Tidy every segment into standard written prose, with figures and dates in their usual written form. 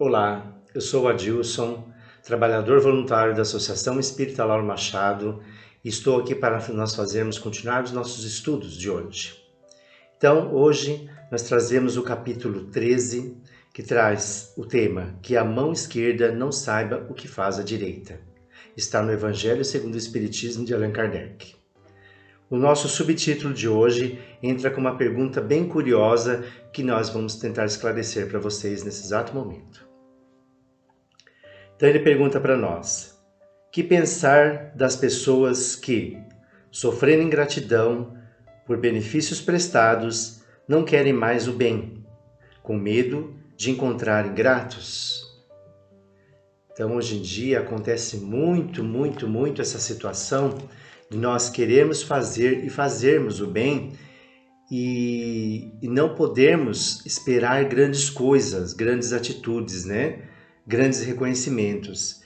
Olá, eu sou o Adilson, trabalhador voluntário da Associação Espírita Lauro Machado e estou aqui para nós continuar os nossos estudos de hoje. Então, hoje nós trazemos o capítulo 13, que traz o tema que a mão esquerda não saiba o que faz a direita. Está no Evangelho segundo o Espiritismo de Allan Kardec. O nosso subtítulo de hoje entra com uma pergunta bem curiosa que nós vamos tentar esclarecer para vocês nesse exato momento. Então ele pergunta para nós: que pensar das pessoas que, sofrendo ingratidão por benefícios prestados, não querem mais o bem, com medo de encontrar ingratos? Então hoje em dia acontece muito essa situação de nós queremos fazer e fazermos o bem e não podermos esperar grandes coisas, grandes atitudes, né? Grandes reconhecimentos.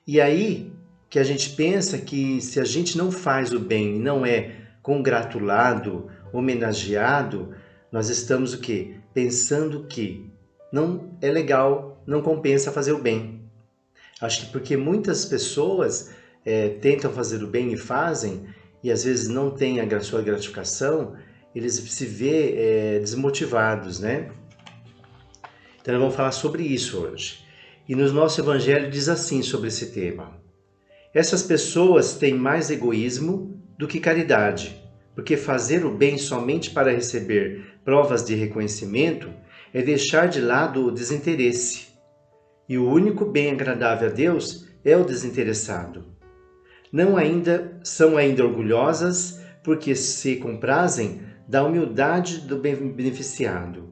E aí que a gente pensa que se a gente não faz o bem e não é congratulado, homenageado, nós estamos o quê? Pensando que não é legal, não compensa fazer o bem. Acho que porque muitas pessoas tentam fazer o bem e fazem, e às vezes não têm a sua gratificação, eles se vê desmotivados, né? Então nós vamos falar sobre isso hoje. E no nosso evangelho diz assim sobre esse tema: essas pessoas têm mais egoísmo do que caridade, porque fazer o bem somente para receber provas de reconhecimento é deixar de lado o desinteresse. E o único bem agradável a Deus é o desinteressado. São ainda orgulhosas porque se comprazem da humildade do beneficiado,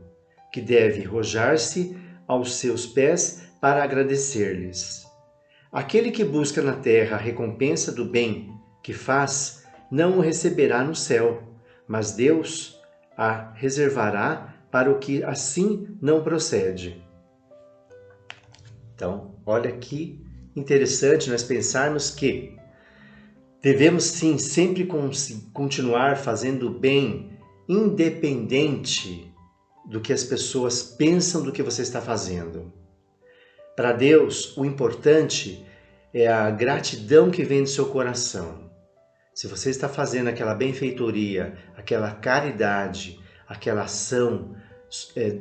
que deve rojar-se aos seus pés para agradecer-lhes. Aquele que busca na terra a recompensa do bem que faz, não o receberá no céu, mas Deus a reservará para o que assim não procede. Então, olha que interessante nós pensarmos que devemos sim sempre continuar fazendo o bem, independente do que as pessoas pensam do que você está fazendo. Para Deus, o importante é a gratidão que vem do seu coração. Se você está fazendo aquela benfeitoria, aquela caridade, aquela ação,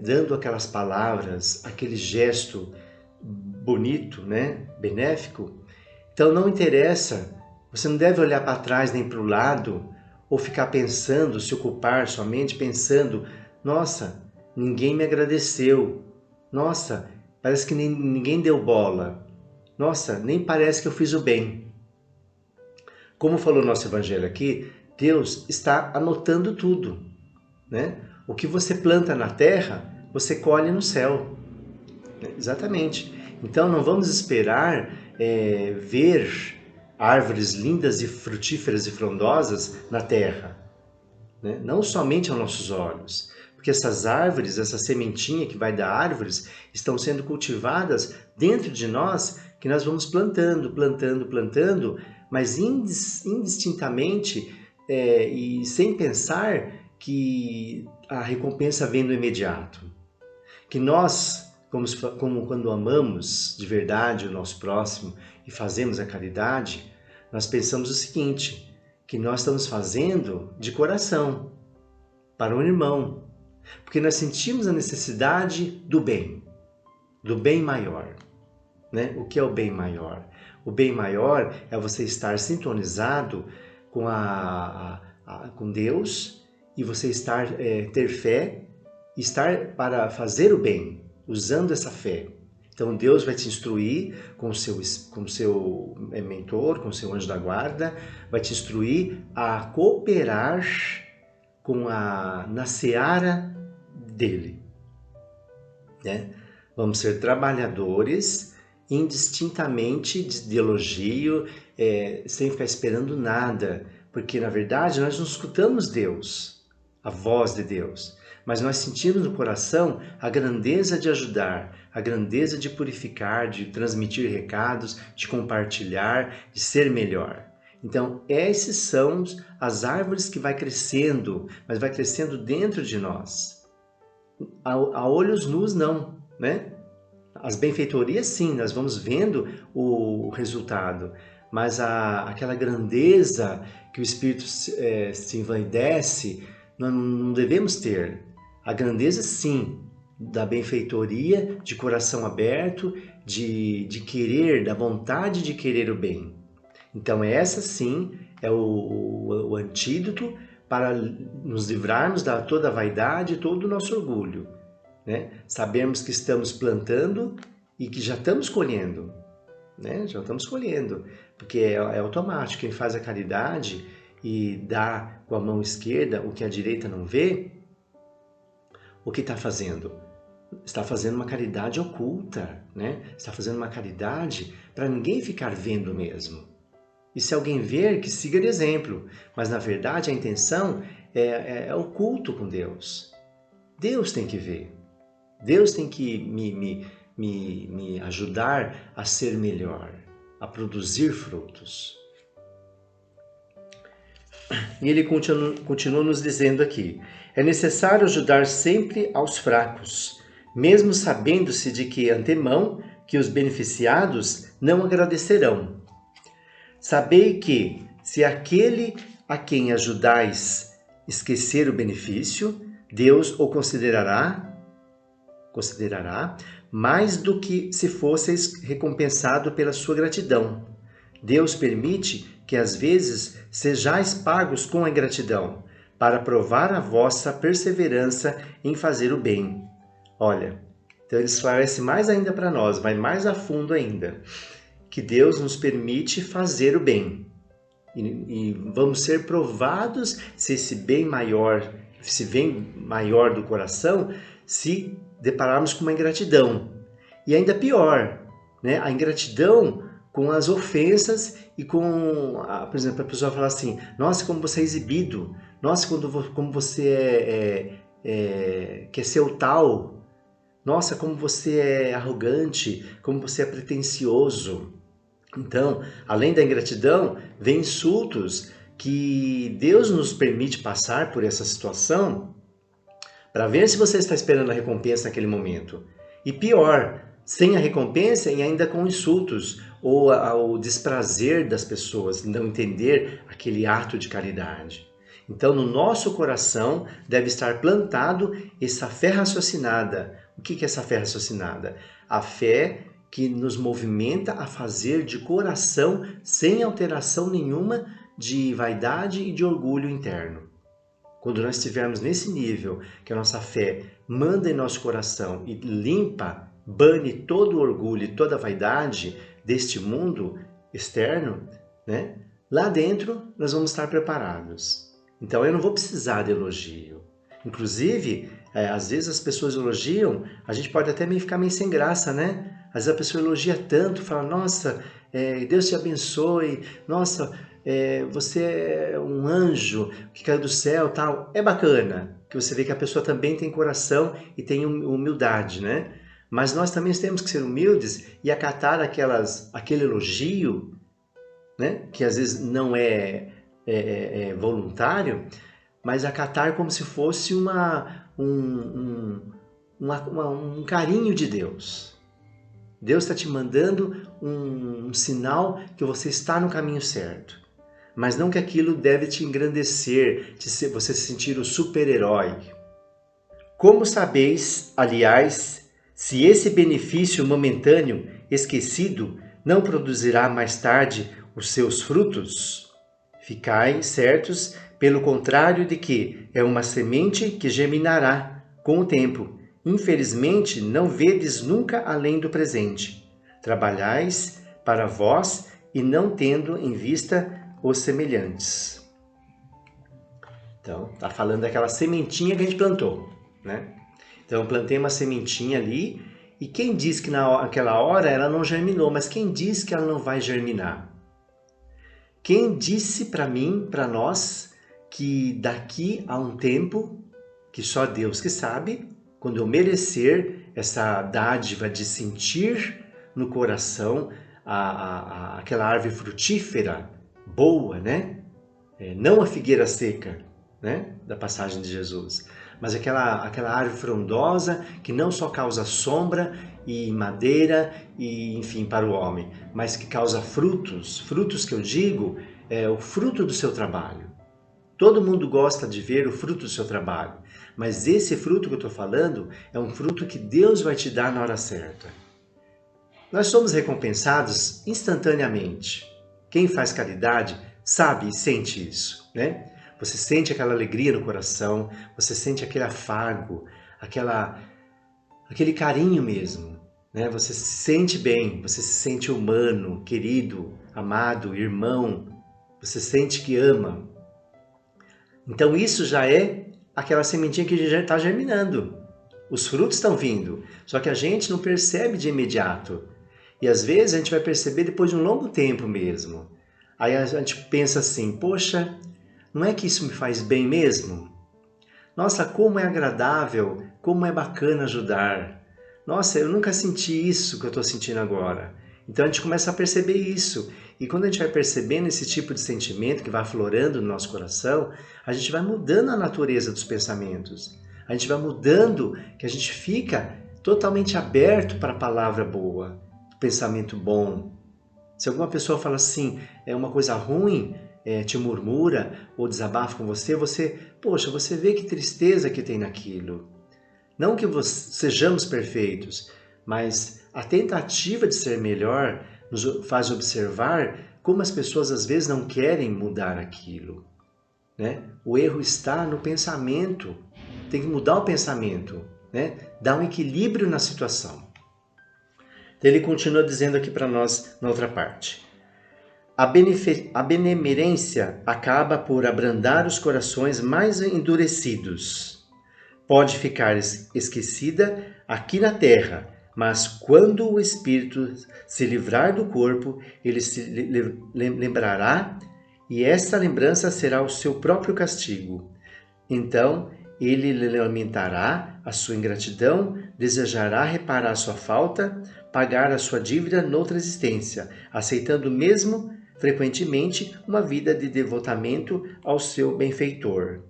dando aquelas palavras, aquele gesto bonito, né, benéfico, então não interessa, você não deve olhar para trás nem para o lado ou ficar pensando, se ocupar somente pensando, nossa, ninguém me agradeceu, nossa, parece que ninguém deu bola, nossa, nem parece que eu fiz o bem. Como falou o nosso evangelho aqui, Deus está anotando tudo, né? O que você planta na terra, você colhe no céu. Exatamente. Então não vamos esperar ver árvores lindas e frutíferas e frondosas na terra, né? Não somente aos nossos olhos, porque essas árvores, essa sementinha que vai dar árvores, estão sendo cultivadas dentro de nós, que nós vamos plantando, mas indistintamente e sem pensar que a recompensa vem no imediato. Que nós, como quando amamos de verdade o nosso próximo e fazemos a caridade, nós pensamos o seguinte, que nós estamos fazendo de coração, para um irmão, porque nós sentimos a necessidade do bem maior. Né? O que é o bem maior? O bem maior é você estar sintonizado com Deus e você ter fé, estar para fazer o bem, usando essa fé. Então Deus vai te instruir com o seu mentor, com o seu anjo da guarda, vai te instruir a cooperar na seara dele. Né? Vamos ser trabalhadores indistintamente de elogio, sem ficar esperando nada, porque na verdade nós não escutamos Deus, a voz de Deus, mas nós sentimos no coração a grandeza de ajudar, a grandeza de purificar, de transmitir recados, de compartilhar, de ser melhor. Então, esses são as árvores que vai crescendo, mas vai crescendo dentro de nós. A olhos nus não, né? As benfeitorias, sim, nós vamos vendo o resultado, mas aquela grandeza que o Espírito se envaidece, não devemos ter. A grandeza, sim, da benfeitoria, de coração aberto, de querer, da vontade de querer o bem. Então essa, sim, é o antídoto para nos livrarmos da toda a vaidade e todo o nosso orgulho. Né? Sabemos que estamos plantando e que já estamos colhendo, né? Já estamos colhendo, porque é automático. Quem faz a caridade e dá com a mão esquerda o que a direita não vê, o que está fazendo? Está fazendo uma caridade oculta, né? Está fazendo uma caridade para ninguém ficar vendo mesmo. E se alguém ver, que siga de exemplo. Mas na verdade a intenção é o culto com Deus. Deus tem que ver. Deus tem que me ajudar a ser melhor, a produzir frutos. E ele continua nos dizendo aqui: é necessário ajudar sempre aos fracos, mesmo sabendo-se de que antemão que os beneficiados não agradecerão. Sabei que, se aquele a quem ajudais esquecer o benefício, Deus o considerará mais do que se fosseis recompensado pela sua gratidão. Deus permite que às vezes sejais pagos com a ingratidão, para provar a vossa perseverança em fazer o bem. Olha, então ele esclarece mais ainda para nós, vai mais a fundo ainda, que Deus nos permite fazer o bem. E vamos ser provados se esse bem maior, esse bem maior do coração, se depararmos com uma ingratidão. E ainda pior, né? A ingratidão com as ofensas e com, por exemplo, a pessoa fala assim: nossa, como você é exibido, nossa, como você quer ser o tal, nossa, como você é arrogante, como você é pretensioso. Então, além da ingratidão, vem insultos que Deus nos permite passar por essa situação para ver se você está esperando a recompensa naquele momento. E pior, sem a recompensa e ainda com insultos ou o desprazer das pessoas, não entender aquele ato de caridade. Então, no nosso coração deve estar plantado essa fé raciocinada. O que é essa fé raciocinada? A fé que nos movimenta a fazer de coração, sem alteração nenhuma de vaidade e de orgulho interno. Quando nós estivermos nesse nível, que a nossa fé manda em nosso coração e limpa, bane todo o orgulho e toda a vaidade deste mundo externo, né? Lá dentro nós vamos estar preparados. Então eu não vou precisar de elogio. Inclusive, às vezes as pessoas elogiam, a gente pode até ficar meio sem graça, né? Às vezes a pessoa elogia tanto, fala: nossa, Deus te abençoe, nossa, você é um anjo que caiu do céu, tal. É bacana, que você vê que a pessoa também tem coração e tem humildade, né? Mas nós também temos que ser humildes e acatar aquele elogio, né? Que às vezes não é voluntário, mas acatar como se fosse um carinho de Deus. Deus está te mandando um sinal que você está no caminho certo. Mas não que aquilo deve te engrandecer, você se sentir o super-herói. Como sabeis, aliás, se esse benefício momentâneo esquecido não produzirá mais tarde os seus frutos? Ficai certos, pelo contrário, de que é uma semente que germinará com o tempo. Infelizmente, não vedes nunca além do presente. Trabalhais para vós e não tendo em vista os semelhantes. Então, está falando daquela sementinha que a gente plantou, né? Então, eu plantei uma sementinha ali e quem diz que naquela hora ela não germinou, mas quem diz que ela não vai germinar? Quem disse para mim, para nós, que daqui a um tempo, que só Deus que sabe, quando eu merecer essa dádiva de sentir no coração aquela árvore frutífera, boa, né? Não a figueira seca, né? Da passagem de Jesus, mas aquela árvore frondosa que não só causa sombra e madeira e enfim para o homem, mas que causa frutos. Frutos que eu digo é o fruto do seu trabalho. Todo mundo gosta de ver o fruto do seu trabalho, mas esse fruto que eu estou falando é um fruto que Deus vai te dar na hora certa. Nós somos recompensados instantaneamente. Quem faz caridade sabe e sente isso, né? Você sente aquela alegria no coração, você sente aquele afago, aquele carinho mesmo, né? Você se sente bem, você se sente humano, querido, amado, irmão, você sente que ama. Então isso já é aquela sementinha que já está germinando. Os frutos estão vindo, só que a gente não percebe de imediato. E às vezes a gente vai perceber depois de um longo tempo mesmo. Aí a gente pensa assim, poxa, não é que isso me faz bem mesmo? Nossa, como é agradável, como é bacana ajudar. Nossa, eu nunca senti isso que eu estou sentindo agora. Então a gente começa a perceber isso. E quando a gente vai percebendo esse tipo de sentimento que vai aflorando no nosso coração, a gente vai mudando a natureza dos pensamentos. A gente vai mudando, que a gente fica totalmente aberto para a palavra boa, pensamento bom. Se alguma pessoa fala assim, é uma coisa ruim, te murmura ou desabafa com você, poxa, você vê que tristeza que tem naquilo. Não que sejamos perfeitos, mas a tentativa de ser melhor nos faz observar como as pessoas às vezes não querem mudar aquilo, né? O erro está no pensamento, tem que mudar o pensamento, né? Dar um equilíbrio na situação. Então ele continua dizendo aqui para nós na outra parte. A benemerência acaba por abrandar os corações mais endurecidos. Pode ficar esquecida aqui na terra, mas quando o espírito se livrar do corpo, ele se lembrará, e essa lembrança será o seu próprio castigo. Então ele lamentará a sua ingratidão, desejará reparar a sua falta, pagar a sua dívida noutra existência, aceitando mesmo frequentemente uma vida de devotamento ao seu benfeitor.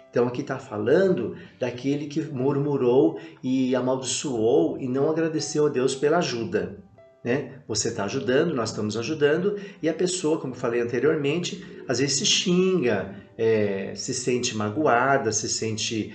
Então aqui está falando daquele que murmurou e amaldiçoou e não agradeceu a Deus pela ajuda, né? Você está ajudando, nós estamos ajudando, e a pessoa, como falei anteriormente, às vezes se xinga, se sente magoada, se sente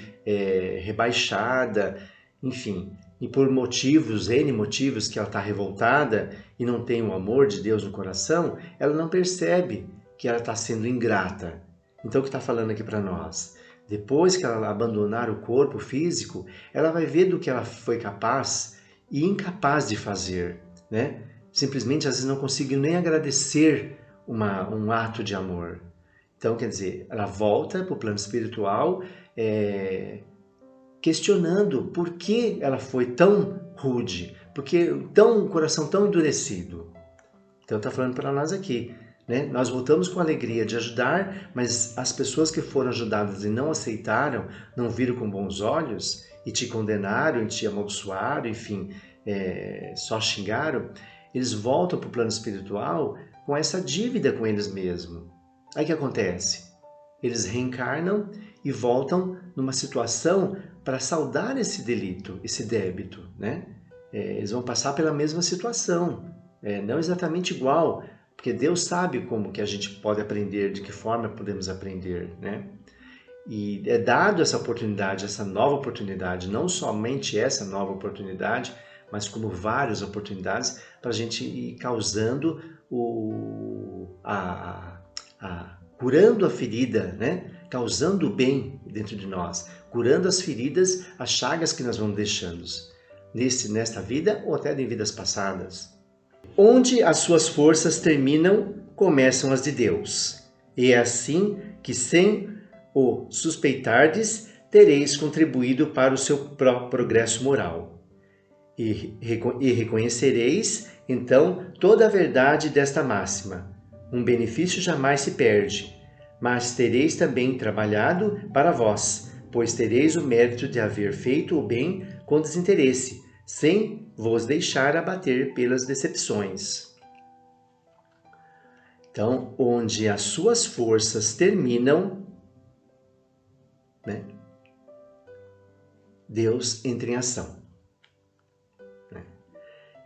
rebaixada, enfim. E por motivos, N motivos, que ela está revoltada e não tem o amor de Deus no coração, ela não percebe que ela está sendo ingrata. Então o que está falando aqui para nós? Depois que ela abandonar o corpo físico, ela vai ver do que ela foi capaz e incapaz de fazer, né? Simplesmente às vezes não conseguiu nem agradecer um ato de amor. Então, quer dizer, ela volta para o plano espiritual questionando por que ela foi tão rude, porque um coração tão endurecido. Então está falando para nós aqui, né? Nós voltamos com alegria de ajudar, mas as pessoas que foram ajudadas e não aceitaram, não viram com bons olhos e te condenaram, e te amaldiçoaram, enfim, só xingaram, eles voltam para o plano espiritual com essa dívida com eles mesmos. Aí o que acontece? Eles reencarnam e voltam numa situação para saldar esse delito, esse débito, né? Eles vão passar pela mesma situação, não exatamente igual, porque Deus sabe como que a gente pode aprender, de que forma podemos aprender, né? E é dado essa oportunidade, essa nova oportunidade, não somente essa nova oportunidade, mas como várias oportunidades para a gente ir causando curando a ferida, né? Causando o bem dentro de nós, curando as feridas, as chagas que nós vamos deixando nesta vida ou até em vidas passadas. Onde as suas forças terminam, começam as de Deus. E é assim que, sem o suspeitardes, tereis contribuído para o seu próprio progresso moral. E reconhecereis, então, toda a verdade desta máxima. Um benefício jamais se perde, mas tereis também trabalhado para vós, pois tereis o mérito de haver feito o bem com desinteresse, sem vos deixar abater pelas decepções. Então, onde as suas forças terminam, né? Deus entra em ação.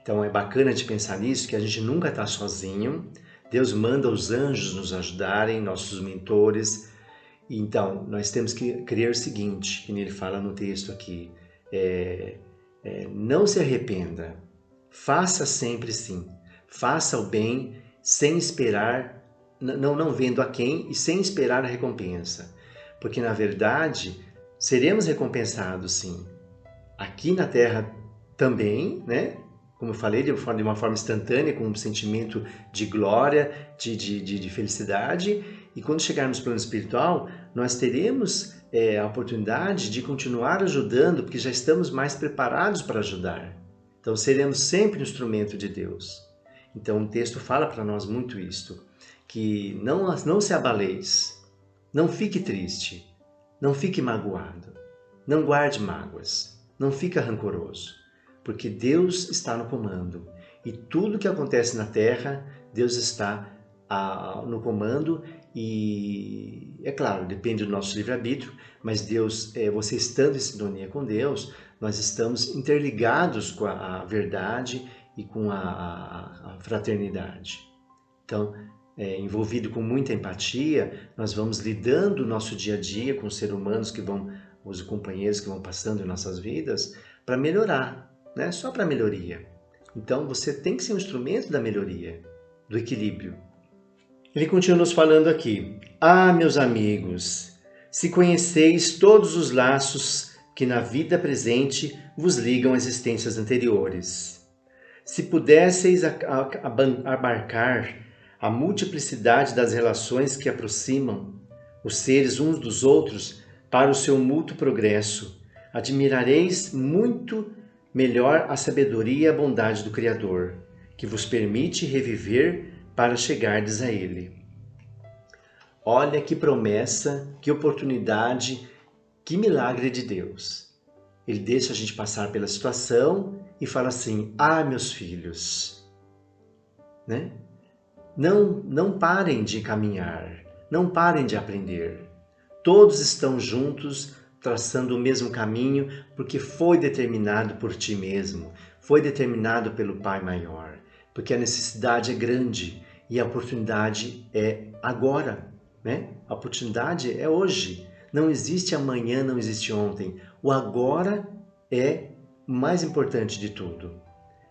Então é bacana de pensar nisso, que a gente nunca está sozinho. Deus manda os anjos nos ajudarem, nossos mentores. Então, nós temos que crer o seguinte, que ele fala no texto aqui, não se arrependa, faça sempre sim, faça o bem sem esperar, não vendo a quem e sem esperar a recompensa. Porque, na verdade, seremos recompensados sim, aqui na Terra também, né? Como eu falei, de uma forma instantânea, com um sentimento de glória, de felicidade. E quando chegarmos no plano espiritual, nós teremos a oportunidade de continuar ajudando, porque já estamos mais preparados para ajudar. Então, seremos sempre um instrumento de Deus. Então, o texto fala para nós muito isto, que não se abaleis, não fique triste, não fique magoado, não guarde mágoas, não fique rancoroso. Porque Deus está no comando. E tudo que acontece na Terra, Deus está no comando. E, é claro, depende do nosso livre-arbítrio, mas Deus, você estando em sintonia com Deus, nós estamos interligados com a verdade e com a fraternidade. Então, envolvido com muita empatia, nós vamos lidando o nosso dia a dia com os seres humanos os companheiros que vão passando em nossas vidas, para melhorar. Não é só para melhoria. Então você tem que ser um instrumento da melhoria, do equilíbrio. Ele continua nos falando aqui. Ah, meus amigos, se conheceis todos os laços que na vida presente vos ligam a existências anteriores, se pudesseis abarcar a multiplicidade das relações que aproximam os seres uns dos outros para o seu mútuo progresso, admirareis muito melhor a sabedoria e a bondade do Criador, que vos permite reviver para chegardes a Ele. Olha que promessa, que oportunidade, que milagre de Deus. Ele deixa a gente passar pela situação e fala assim, ah, meus filhos, né? Não parem de caminhar, não parem de aprender. Todos estão juntos, traçando o mesmo caminho, porque foi determinado por ti mesmo, foi determinado pelo Pai Maior, porque a necessidade é grande e a oportunidade é agora, né? A oportunidade é hoje, não existe amanhã, não existe ontem, o agora é o mais importante de tudo.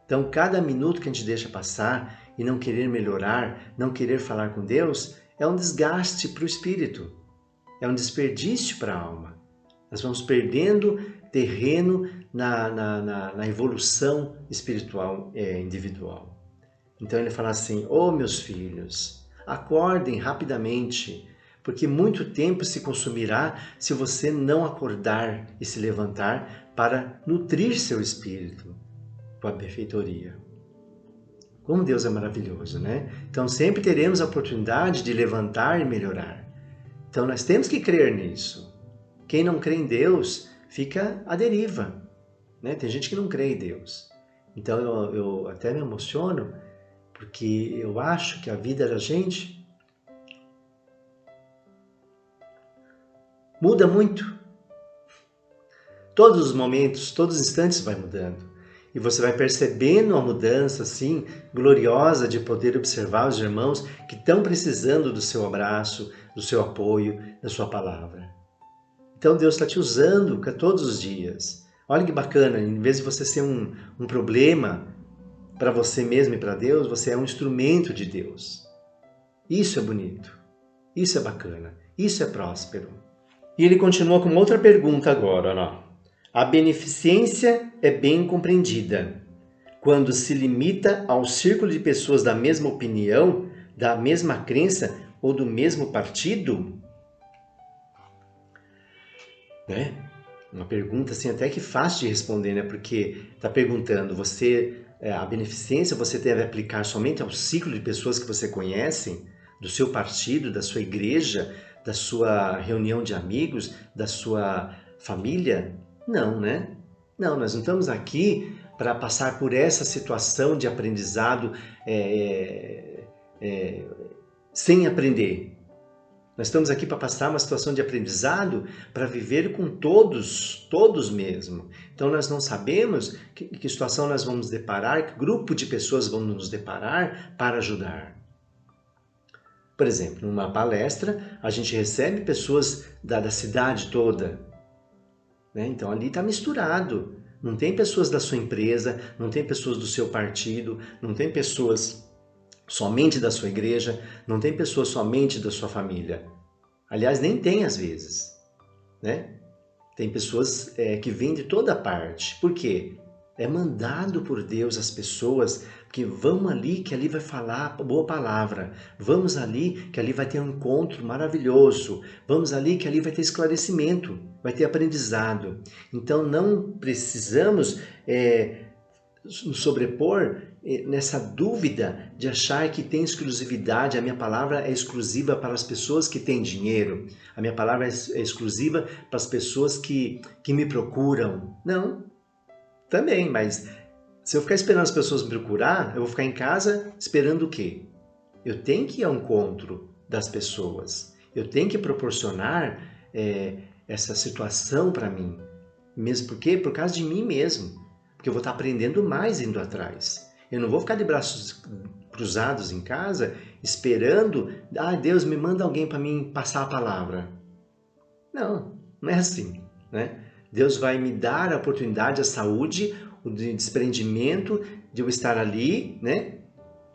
Então, cada minuto que a gente deixa passar e não querer melhorar, não querer falar com Deus, é um desgaste para o espírito, é um desperdício para a alma. Nós vamos perdendo terreno na evolução espiritual individual. Então ele fala assim, meus filhos, acordem rapidamente, porque muito tempo se consumirá se você não acordar e se levantar para nutrir seu espírito com a benfeitoria. Como Deus é maravilhoso, né? Então sempre teremos a oportunidade de levantar e melhorar. Então nós temos que crer nisso. Quem não crê em Deus fica à deriva, né? Tem gente que não crê em Deus. Então eu até me emociono, porque eu acho que a vida da gente muda muito. Todos os momentos, todos os instantes vai mudando. E você vai percebendo a mudança assim, gloriosa, de poder observar os irmãos que estão precisando do seu abraço, do seu apoio, da sua palavra. Então Deus está te usando todos os dias. Olha que bacana, em vez de você ser um problema para você mesmo e para Deus, você é um instrumento de Deus. Isso é bonito, isso é bacana, isso é próspero. E ele continua com outra pergunta agora. Ó. A beneficência é bem compreendida quando se limita ao círculo de pessoas da mesma opinião, da mesma crença ou do mesmo partido? Né? Uma pergunta assim até que fácil de responder, né? Porque está perguntando, a beneficência você deve aplicar somente ao ciclo de pessoas que você conhece, do seu partido, da sua igreja, da sua reunião de amigos, da sua família? Não, né? Não, nós não estamos aqui para passar por essa situação de aprendizado sem aprender. Nós estamos aqui para passar uma situação de aprendizado, para viver com todos, todos mesmo. Então nós não sabemos que situação nós vamos deparar, que grupo de pessoas vamos nos deparar para ajudar. Por exemplo, numa palestra, a gente recebe pessoas da cidade toda, né? Então ali está misturado. Não tem pessoas da sua empresa, não tem pessoas do seu partido, não tem pessoas somente da sua igreja, não tem pessoas somente da sua família. Aliás, nem tem às vezes, né? Tem pessoas que vêm de toda parte. Por quê? É mandado por Deus as pessoas que vão ali, que ali vai falar boa palavra. Vamos ali, que ali vai ter um encontro maravilhoso. Vamos ali, que ali vai ter esclarecimento, vai ter aprendizado. Então não precisamos nos sobrepor nessa dúvida de achar que tem exclusividade. A minha palavra é exclusiva para as pessoas que têm dinheiro. A minha palavra é exclusiva para as pessoas que me procuram. Não, também, mas se eu ficar esperando as pessoas me procurar, eu vou ficar em casa esperando o quê? Eu tenho que ir ao encontro das pessoas. Eu tenho que proporcionar essa situação para mim. Mesmo porque? Por causa de mim mesmo. Porque eu vou estar aprendendo mais indo atrás. Eu não vou ficar de braços cruzados em casa, esperando, Deus me manda alguém para mim passar a palavra. Não, não é assim, né? Deus vai me dar a oportunidade, a saúde, o desprendimento de eu estar ali, né?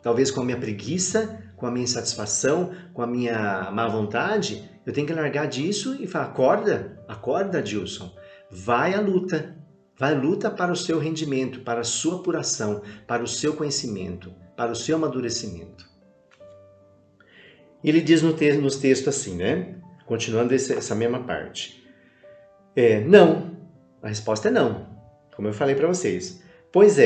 Talvez com a minha preguiça, com a minha insatisfação, com a minha má vontade. Eu tenho que largar disso e falar, acorda, Dilson. Vai à luta. Vai à luta para o seu rendimento, para a sua apuração, para o seu conhecimento, para o seu amadurecimento. Ele diz nos textos assim, né? Continuando essa mesma parte. Não. A resposta é não, como eu falei para vocês. Pois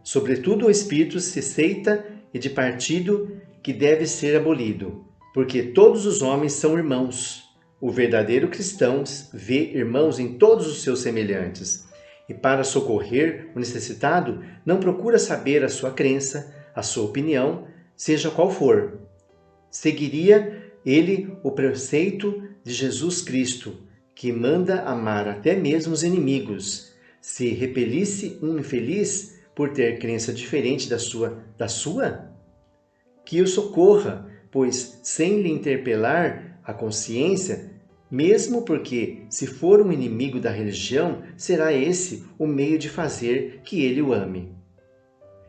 sobretudo o espírito se aceita e de partido que deve ser abolido, porque todos os homens são irmãos. O verdadeiro cristão vê irmãos em todos os seus semelhantes. E para socorrer o necessitado, não procura saber a sua crença, a sua opinião, seja qual for. Seguiria ele o preceito de Jesus Cristo, que manda amar até mesmo os inimigos. Se repelisse um infeliz por ter crença diferente da sua, que o socorra, pois sem lhe interpelar a consciência, mesmo porque, se for um inimigo da religião, será esse o meio de fazer que ele o ame.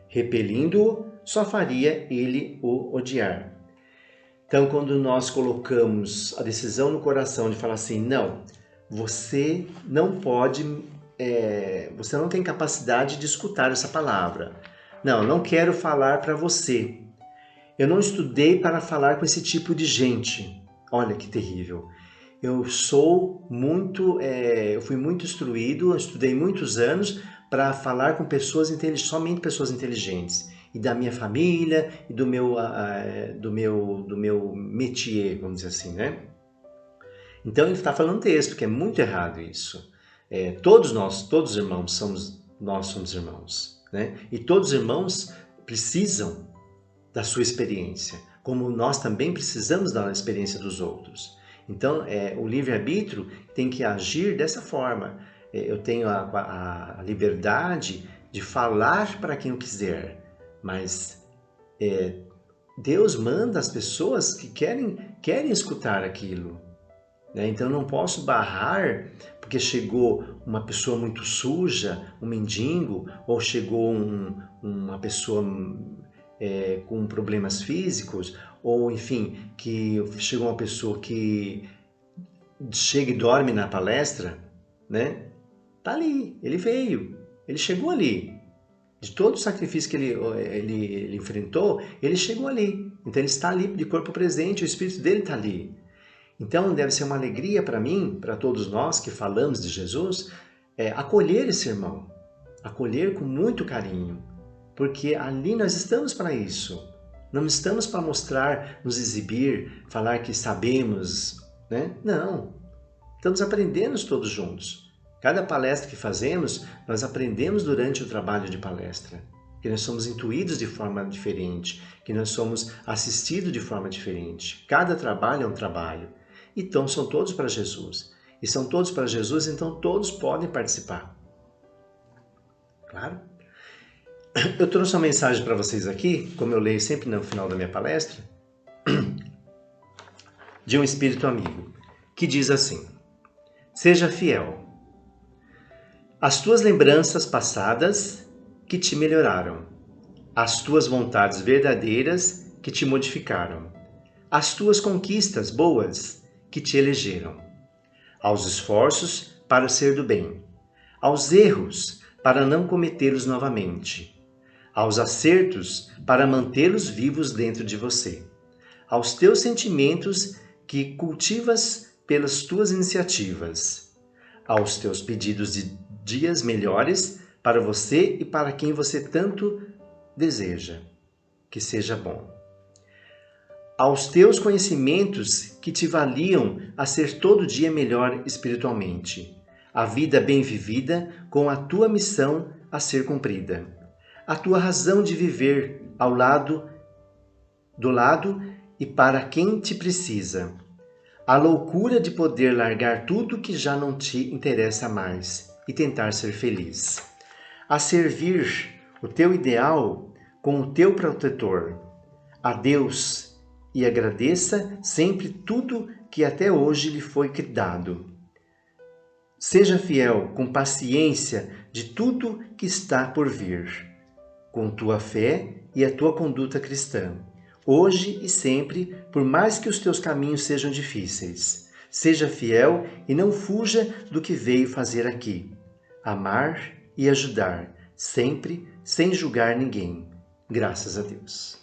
Repelindo-o, só faria ele o odiar. Então, quando nós colocamos a decisão no coração de falar assim, não, você não pode, você não tem capacidade de escutar essa palavra. Não quero falar para você. Eu não estudei para falar com esse tipo de gente. Olha que terrível. Eu fui muito instruído, estudei muitos anos para falar com pessoas inteligentes, somente pessoas inteligentes. E da minha família e do meu métier, vamos dizer assim, né? Então ele está falando texto, que é muito errado isso. Todos os irmãos somos irmãos, né? E todos os irmãos precisam da sua experiência, como nós também precisamos da experiência dos outros. Então, o livre-arbítrio tem que agir dessa forma. Eu tenho a liberdade de falar para quem eu quiser, mas Deus manda as pessoas que querem escutar aquilo. Né? Então, eu não posso barrar porque chegou uma pessoa muito suja, um mendigo, ou chegou uma pessoa com problemas físicos, ou enfim, que chegou uma pessoa que chega e dorme na palestra, né? Tá ali, ele veio, ele chegou ali. De todo o sacrifício que ele enfrentou, ele chegou ali. Então ele está ali de corpo presente, o Espírito dele está ali. Então deve ser uma alegria para mim, para todos nós que falamos de Jesus, acolher esse irmão, acolher com muito carinho, porque ali nós estamos para isso. Não estamos para mostrar, nos exibir, falar que sabemos, né? Não. Estamos aprendendo todos juntos. Cada palestra que fazemos, nós aprendemos durante o trabalho de palestra. Que nós somos intuídos de forma diferente, que nós somos assistidos de forma diferente. Cada trabalho é um trabalho. Então são todos para Jesus. E são todos para Jesus, então todos podem participar. Claro? Eu trouxe uma mensagem para vocês aqui, como eu leio sempre no final da minha palestra, de um espírito amigo, que diz assim: seja fiel. As tuas lembranças passadas que te melhoraram, as tuas vontades verdadeiras que te modificaram, as tuas conquistas boas que te elegeram, aos esforços para ser do bem, aos erros para não cometê-los novamente, aos acertos para mantê-los vivos dentro de você, aos teus sentimentos que cultivas pelas tuas iniciativas, aos teus pedidos de dias melhores para você e para quem você tanto deseja que seja bom, aos teus conhecimentos que te valiam a ser todo dia melhor espiritualmente, a vida bem vivida com a tua missão a ser cumprida, a tua razão de viver do lado e para quem te precisa, a loucura de poder largar tudo que já não te interessa mais e tentar ser feliz, a servir o teu ideal com o teu protetor, a Deus, e agradeça sempre tudo que até hoje lhe foi dado. Seja fiel com paciência de tudo que está por vir, com tua fé e a tua conduta cristã, hoje e sempre, por mais que os teus caminhos sejam difíceis. Seja fiel e não fuja do que veio fazer aqui. Amar e ajudar, sempre sem julgar ninguém. Graças a Deus.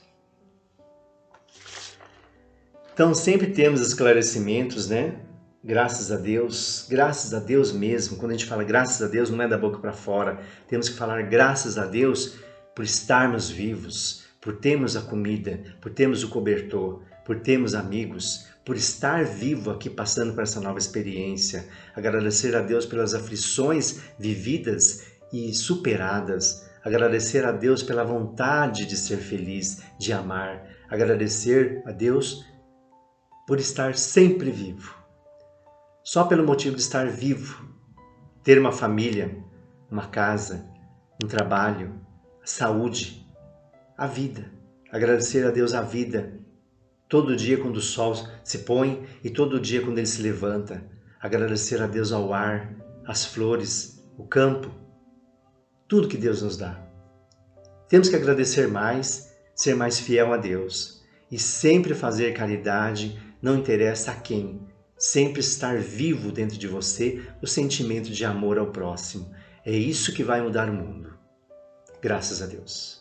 Então sempre temos esclarecimentos, né? Graças a Deus mesmo. Quando a gente fala graças a Deus, não é da boca para fora. Temos que falar graças a Deus por estarmos vivos, por termos a comida, por termos o cobertor, por termos amigos, por estar vivo aqui passando por essa nova experiência. Agradecer a Deus pelas aflições vividas e superadas. Agradecer a Deus pela vontade de ser feliz, de amar. Agradecer a Deus por estar sempre vivo. Só pelo motivo de estar vivo, ter uma família, uma casa, um trabalho, saúde, a vida. Agradecer a Deus a vida, todo dia quando o sol se põe e todo dia quando ele se levanta. Agradecer a Deus ao ar, as flores, o campo, tudo que Deus nos dá. Temos que agradecer mais, ser mais fiel a Deus e sempre fazer caridade, não interessa a quem. Sempre estar vivo dentro de você o sentimento de amor ao próximo. É isso que vai mudar o mundo. Graças a Deus.